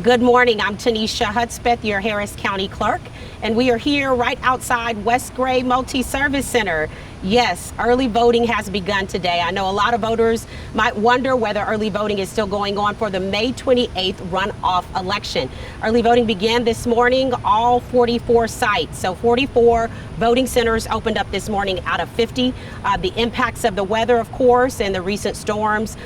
Good morning. I'm Teneshia Hudspeth, your Harris County Clerk, and we are here right outside West Gray Multi-Service Center. Yes, early voting has begun today. I know a lot of voters might wonder whether early voting is still going on for the May 28th runoff election. Early voting began this morning, all 44 sites. So 44 voting centers opened up this morning out of 50. The impacts of the weather, of course, and the recent storms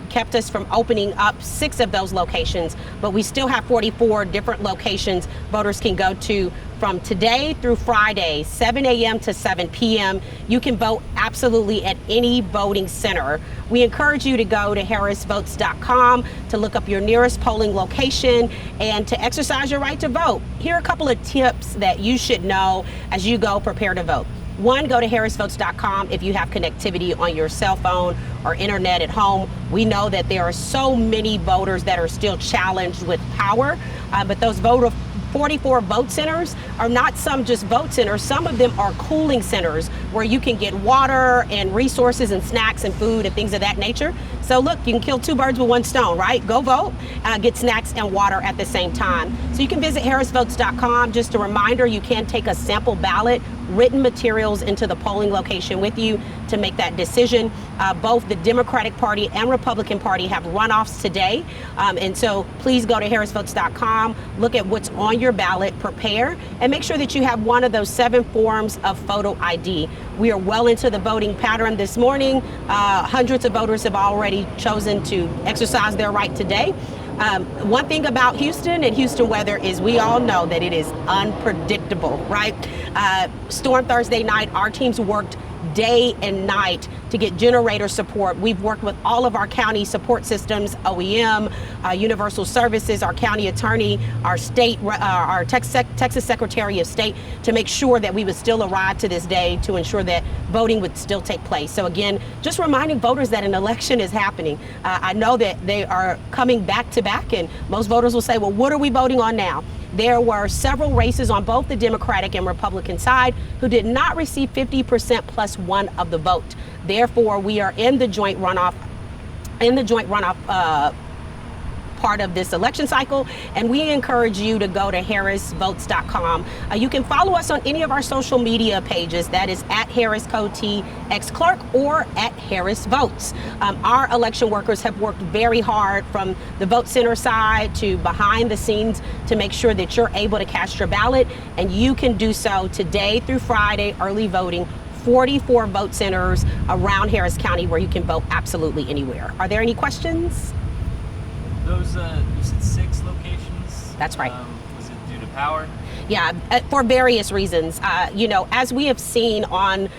kept us from opening up 6 of those locations, but we still have 44 different locations voters can go to from today through Friday, 7 a.m. to 7 p.m. You can vote absolutely at any voting center. We encourage you to go to harrisvotes.com to look up your nearest polling location and to exercise your right to vote. Here are a couple of tips that you should know as you go prepare to vote. 1, go to harrisvotes.com if you have connectivity on your cell phone or internet at home. We know that there are so many voters that are still challenged with power, but those 44 vote centers are not some just vote centers. Some of them are cooling centers where you can get water and resources and snacks and food and things of that nature. So look, you can kill 2 birds with 1 stone, right? Go vote, get snacks and water at the same time. So you can visit harrisvotes.com. Just a reminder, you can take a sample ballot, written materials into the polling location with you to make that decision. Both the Democratic Party and Republican Party have runoffs today. And so please go to harrisvotes.com, look at what's on your ballot, prepare, and make sure that you have one of those 7 forms of photo ID. We are well into the voting pattern this morning. Hundreds of voters have already chosen to exercise their right today. One thing about Houston and Houston weather is we all know that it is unpredictable, right? Storm Thursday night, our teams worked day and night to get generator support. We've worked with all of our county support systems, OEM, Universal Services, our county attorney, our state, our Texas Secretary of State, to make sure that we would still arrive to this day to ensure that voting would still take place. So again, just reminding voters that an election is happening. I know that they are coming back to back, and most voters will say, well, what are we voting on now? There were several races on both the Democratic and Republican side who did not receive 50% plus 1 of the vote. Therefore, we are in the joint runoff part of this election cycle, and we encourage you to go to harrisvotes.com. You can follow us on any of our social media pages. That is at harriscotexclerk or at harrisvotes. Our election workers have worked very hard from the vote center side to behind the scenes to make sure that you're able to cast your ballot, and you can do so today through Friday, early voting. 44 vote centers around Harris County where you can vote absolutely anywhere. Are there any questions? Those, you said 6 locations? That's right. Was it due to power? Yeah, for various reasons. You know, as we have seen on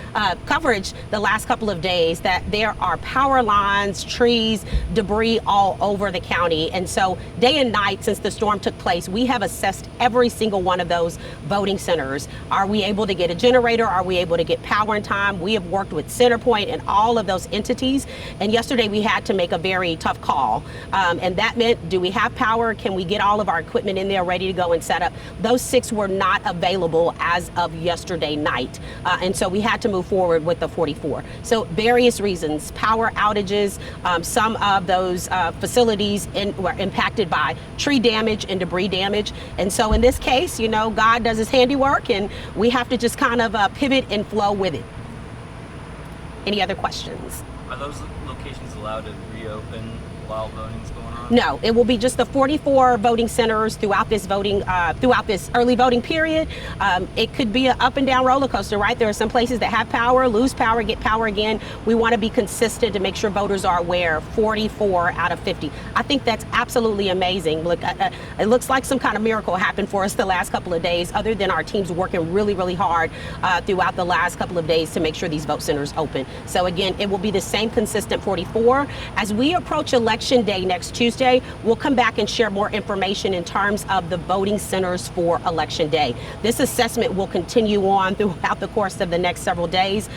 coverage the last couple of days, that there are power lines, trees, debris all over the county. And so day and night since the storm took place, we have assessed every single one of those voting centers. Are we able to get a generator? Are we able to get power in time? We have worked with Centerpoint and all of those entities. And yesterday we had to make a very tough call. And that meant, do we have power? Can we get all of our equipment in there ready to go and set up? Those 6 were not available as of yesterday night. And so we had to move forward with the 44. So various reasons, power outages, some of those facilities were impacted by tree damage and debris damage. And so in this case, you know, God does his handiwork and we have to just kind of pivot and flow with it. Any other questions? Are those locations allowed to reopen while voting's going on? No, it will be just the 44 voting centers throughout this early voting period. It could be an up and down roller coaster, right? There are some places that have power, lose power, get power again. We want to be consistent to make sure voters are aware. 44 out of 50. I think that's absolutely amazing. Look, it looks like some kind of miracle happened for us the last couple of days, other than our teams working really, really hard throughout the last couple of days to make sure these vote centers open. So again, it will be the same consistent 44. As we approach Election Day next Tuesday, we'll come back and share more information in terms of the voting centers for Election Day. This assessment will continue on throughout the course of the next several days.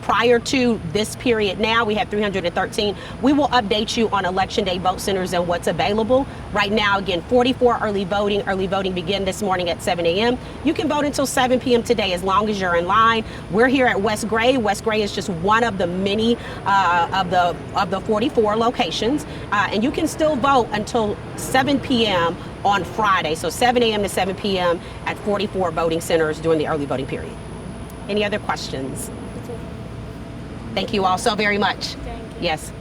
Prior to this period now, we have 313. We will update you on Election Day vote centers and what's available. Right now, again, 44 early voting. Early voting began this morning at 7 a.m. You can vote until 7 p.m. today as long as you're in line. We're here at West Gray. West Gray is just one of the many of the 44 locations. locations, and you can still vote until 7 p.m. on Friday. So 7 a.m. to 7 p.m. at 44 voting centers during the early voting period. Any other questions? Thank you all so very much. Thank you. Yes.